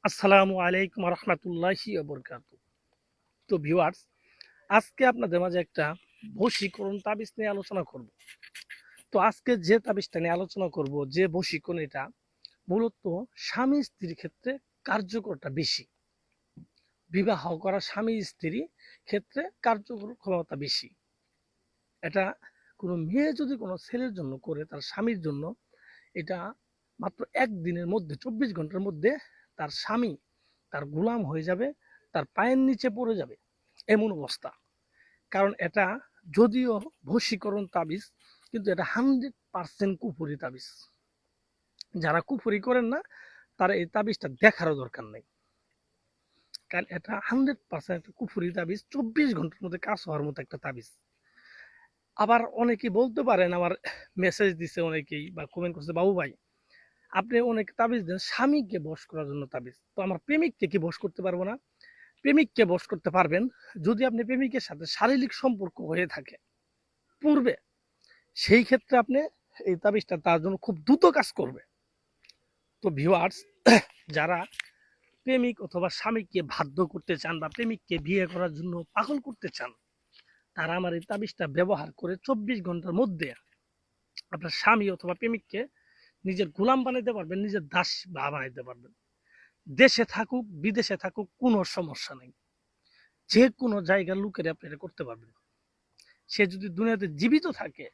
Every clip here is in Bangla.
আসসালামু আলাইকুম রহমতুল্লাহি বরকাতু। তো ভিউয়ার্স, আজকে আপনাদের মাঝে একটা বশীকরণ তাবিজ নিয়ে আলোচনা করব। তো আজকে যে তাবিজটা নিয়ে আলোচনা করব, যে বশীকরণ, এটা মূলত স্বামী স্ত্রীর ক্ষেত্রে কার্যকরটা বেশি। বিবাহ করা স্বামী স্ত্রী ক্ষেত্রে কার্যকর ক্ষমতা বেশি। এটা কোনো মেয়ে যদি কোনো ছেলের জন্য করে, তার স্বামীর জন্য, এটা মাত্র একদিনের মধ্যে, 24 ঘন্টার মধ্যে তার স্বামী তার গোলাম হয়ে যাবে, তার পায়ের নিচে পড়ে যাবে, এমন অবস্থা। কারণ এটা যদিও বশীকরণ তাবিজ, কিন্তু এটা 100% কুফরি তাবিজ। যারা কুফরি করেন না, তারা এই তাবিজটা দেখারও দরকার নেই। কারণ এটা 100% একটা কুফরি তাবিজ, 24 ঘন্টার মধ্যে কাজ হওয়ার মতো একটা তাবিজ। আবার অনেকেই বলতে পারেন, আমার মেসেজ দিছে অনেকেই বা কমেন্ট করছে, বাবু ভাই আপনি অনেক তাবিজ দেন স্বামীকে বশ করার জন্য তাবিজ, তো আমার প্রেমিককে কি বশ করতে পারবো না? প্রেমিককে বশ করতে পারবেন যদি আপনি প্রেমিকের সাথে শারীরিক সম্পর্ক হয়ে থাকে পূর্বে। সেই ক্ষেত্রে আপনি এই তাবিজটা তার জন্য খুব দ্রুত কাজ করবে। তো ভিউয়ার্স, যারা প্রেমিক অথবা স্বামীকে বাধ্য করতে চান বা প্রেমিককে বিয়ে করার জন্য পাগল করতে চান, তারা আমার এই তাবিজটা ব্যবহার করে 24 ঘন্টার মধ্যে আপনার স্বামী অথবা প্রেমিককে নিজের গোলাম বানাইতে পারবেন, নিজের দাস বানাইতে পারবেন। দেশে থাকুক বিদেশে থাকুক কোনো সমস্যা নেই, যে কোনো জায়গার লোকের আপনি এটা করতে পারবেন। সে যদি দুনিয়াতে জীবিত থাকে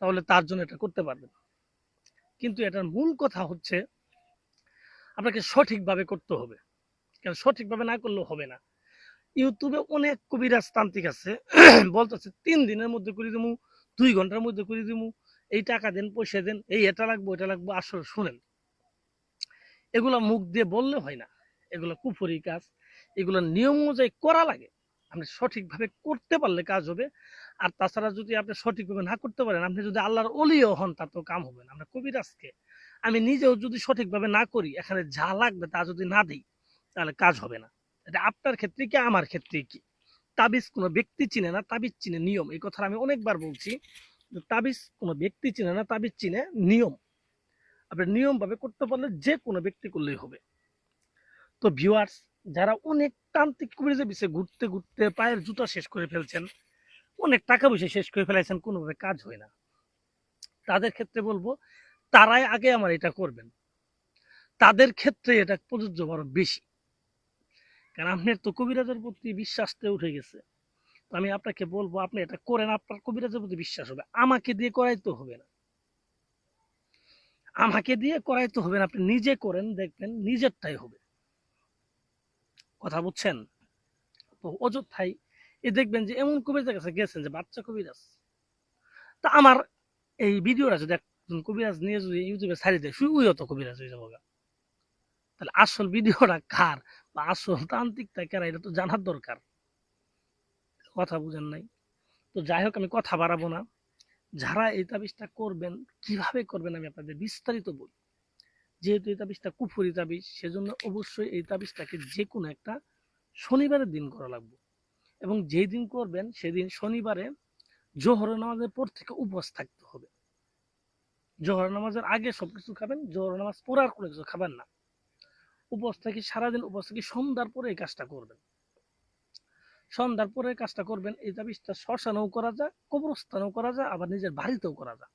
তাহলে তার জন্য এটা করতে পারবেন। কিন্তু এটার মূল কথা হচ্ছে আপনাকে সঠিকভাবে করতে হবে। কারণ সঠিকভাবে না করলেও হবে না। ইউটিউবে অনেক কবিরাজ তান্ত্রিক আছে, বলতেছে 3 দিনের মধ্যে করে দিমু, 2 ঘন্টার মধ্যে করে দিমু, এই টাকা দেন, পয়সা দেন, এই এটা লাগবো এটা লাগবো। আসলে শুনেন, এগুলা মুখ দিয়ে বললে হয় না, এগুলো কুফরি কাজ। এগুলো নিয়ম অনুযায়ী করা লাগে। আপনি সঠিকভাবে করতে পারলে কাজ হবে। আর তাছাড়া যদি আপনি সঠিকভাবে না করতে পারেন, আপনি যদি আল্লাহর অলিও হন, তা তো কাম হবে না। আমরা কবিরাজকে আমি নিজেও যদি সঠিকভাবে না করি, এখানে যা লাগবে তা যদি না দিই, তাহলে কাজ হবে না। এটা আপনার ক্ষেত্রে কি আমার ক্ষেত্রে কি? তাবিজ কোনো ব্যক্তি চিনে না, তাবিজ চিনে নিয়ম। এই কথা আমি অনেকবার বলছি। তাবিজ কোনো ব্যক্তি চিনে না, তাবিজ চিনে নিয়ম। আপনি নিয়ম ভাবে করতে পারলে যে কোনো ব্যক্তি করলেই হবে। তো ভিউয়ার্স, যারা অনেক তান্ত্রিক কবিরাজের পিছে ঘুরতে ঘুরতে পায়ের জুতা শেষ করে ফেলছেন, অনেক টাকা পয়সা শেষ করে ফেলাইছেন, কোনোভাবে কাজ হয় না, তাদের ক্ষেত্রে বলবো তারাই আগে আমার এটা করবেন। তাদের ক্ষেত্রে এটা প্রযোজ্য বড় বেশি। কারণ আপনার তো কবিরাজের প্রতি বিশ্বাসটা উঠে গেছে। তো আমি আপনাকে বলবো আপনি এটা করেন, আপনার কবিরাজের প্রতি বিশ্বাস হবে। আমাকে দিয়ে করাইতে হবে না, আমাকে দিয়ে করাইতে হবে না, আপনি নিজে করেন, দেখবেন নিজেরটাই হবে। কথা বুঝছেন? তো অযথাই এ দেখবেন যে এমন কবিরাজের কাছে গেছেন যে বাচ্চা কবিরাজ। তা আমার এই ভিডিওটা যদি একজন কবিরাজ নিয়ে যদি ইউটিউবে ছাড়ি দেয়, শুই তো কবিরাজ হয়ে যাবো গা। তাহলে আসল ভিডিওটা কার বা আসল তান্ত্রিকটা কারা, এটা তো জানার দরকার। কথা বুঝেন নাই? তো যাই হোক, আমি কথা বাড়াবো না। যারা এই তাবিজটা করবেন, কিভাবে করবেন আমি আপনাদের বিস্তারিত বলি। যেহেতু এই তাবিজটা কুফরি তাবিজ, সেজন্য অবশ্যই এই তাবিজটাকে যে কোনো একটা শনিবারের দিন করা লাগবে। এবং যেই দিন করবেন সেদিন শনিবারে জোহর নামাজের পর থেকে উপবাস থাকতে হবে। জোহর নামাজের আগে সবকিছু খাবেন, জোহর নামাজ পড়ে আর কোনো কিছু খাবেন না। উপবাস থেকে সারাদিন উপবাস থেকে সন্ধ্যার পরে এই কাজটা করবেন। সন্ধ্যার পরে কাজটা করবেন। এই তাবিজটা শ্মশানেও করা যায়, কবরস্থানেও করা যায়, আবার নিজের বাড়িতেও করা যায়।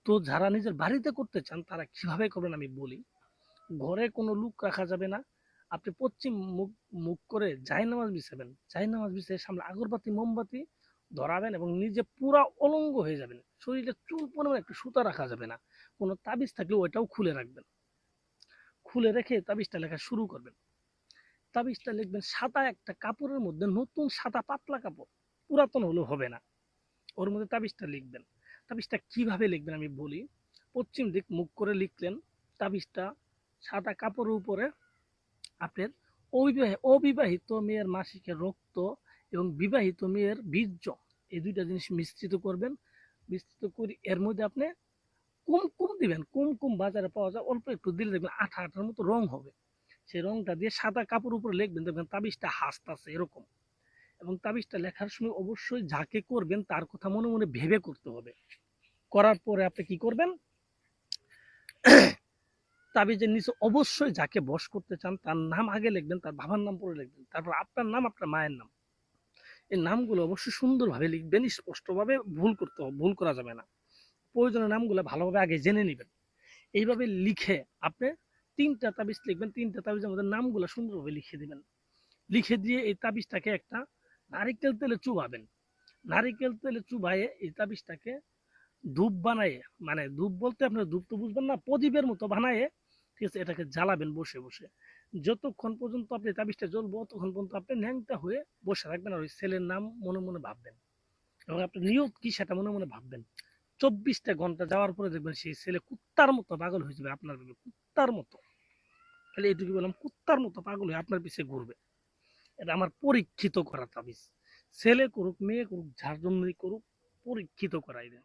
তো যারা নিজের বাড়িতে করতে চান তারা কিভাবে করবেন আমি বলি। ঘরে কোনো লোক রাখা যাবে না। আপনি পশ্চিম মুখ মুখ করে জায়নামাজ বিছাবেন। জায়নামাজ বিছিয়ে সামনে আগরবাতি মোমবাতি ধরাবেন এবং নিজে পুরা অলঙ্গ হয়ে যাবেন। শরীরে চুল পরিমাণ একটু সুতা রাখা যাবে না। কোনো তাবিজ থাকলে ওইটাও খুলে রাখবেন। খুলে রেখে তাবিজটা লেখা শুরু করবেন। তাবিজটা লিখবেন সাদা একটা কাপড়ের মধ্যে, নতুন সাদা পাতলা কাপড়, পুরাতন হলেও হবে না, ওর মধ্যে তাবিজটা লিখবেন। তাবিজটা কিভাবে লিখবেন আমি বলি। পশ্চিম দিক মুখ করে লিখলেন। তাবিজটা সাদা কাপড়ের উপরে আপনার অবিবাহিত মেয়ের মাসিকের রক্ত এবং বিবাহিত মেয়ের বীর্য, এই দুইটা জিনিস মিশ্রিত করবেন। মিশ্রিত করে এর মধ্যে আপনি কুমকুম দিবেন। কুমকুম বাজারে পাওয়া যায়, অল্প একটু দিলে দেখবেন আঠা আঠার মতো রং হবে। সেই রংটা দিয়ে সাদা কাপড় উপরে লিখবেন, দেখবেন তাবিজটা হাসতেছে এরকম। এবং তাবিজটা লেখার সময় অবশ্যই যাকে করবেন তার কথা মনে মনে ভেবে করতে হবে। করার পরে আপনি কি করবেন, তাবিজের নিচে অবশ্যই যাকে বশ করতে চান তার নাম আগে লিখবেন, তার বাবার নাম পরে লিখবেন, তারপর আপনার নাম, আপনার মায়ের নাম। এই নামগুলো অবশ্যই সুন্দরভাবে লিখবেন, স্পষ্টভাবে ভুল করা যাবে না। প্রয়োজনীয় নামগুলো ভালোভাবে আগে জেনে নেবেন। এইভাবে লিখে আপনি 3টা তাবিজ লিখবেন, 3টা তাবিজের মধ্যে নামগুলো সুন্দরভাবে লিখে দিবেন। লিখে দিয়ে এই তাবিজটাকে একটা নারিকেল তেলে চুবাবেন। নারিকেল তেলে চুবাইয়ে এই তাবিজটাকে ধূপ বানাইয়ে, মানে ধূপ বলতে আপনার ধূপ তো বুঝবেন না, প্রদীপের মতো বানাইয়ে, ঠিক আছে, এটাকে জ্বালাবেন বসে বসে। যতক্ষণ পর্যন্ত আপনি তাবিজটা জ্বলবো ততক্ষণ পর্যন্ত আপনি ন্যাংটা হয়ে বসে থাকবেন আর ওই ছেলের নাম মনে মনে ভাববেন, এবং আপনার নিয়ত কি সেটা মনে মনে ভাববেন। 24টা ঘন্টা যাওয়ার পরে দেখবেন সেই ছেলে কুত্তার মতো পাগল হয়ে যাবে আপনার পিছনে, কুত্তার মতো। তাহলে এইটুকু বললাম, কুত্তার মতো পাগল হয়ে আপনার পিছিয়ে ঘুরবে। এটা আমার পরীক্ষিত করা তাবিজ। ছেলে করুক মেয়ে করুক যার জন্যই করুক, পরীক্ষিত করাই দেন।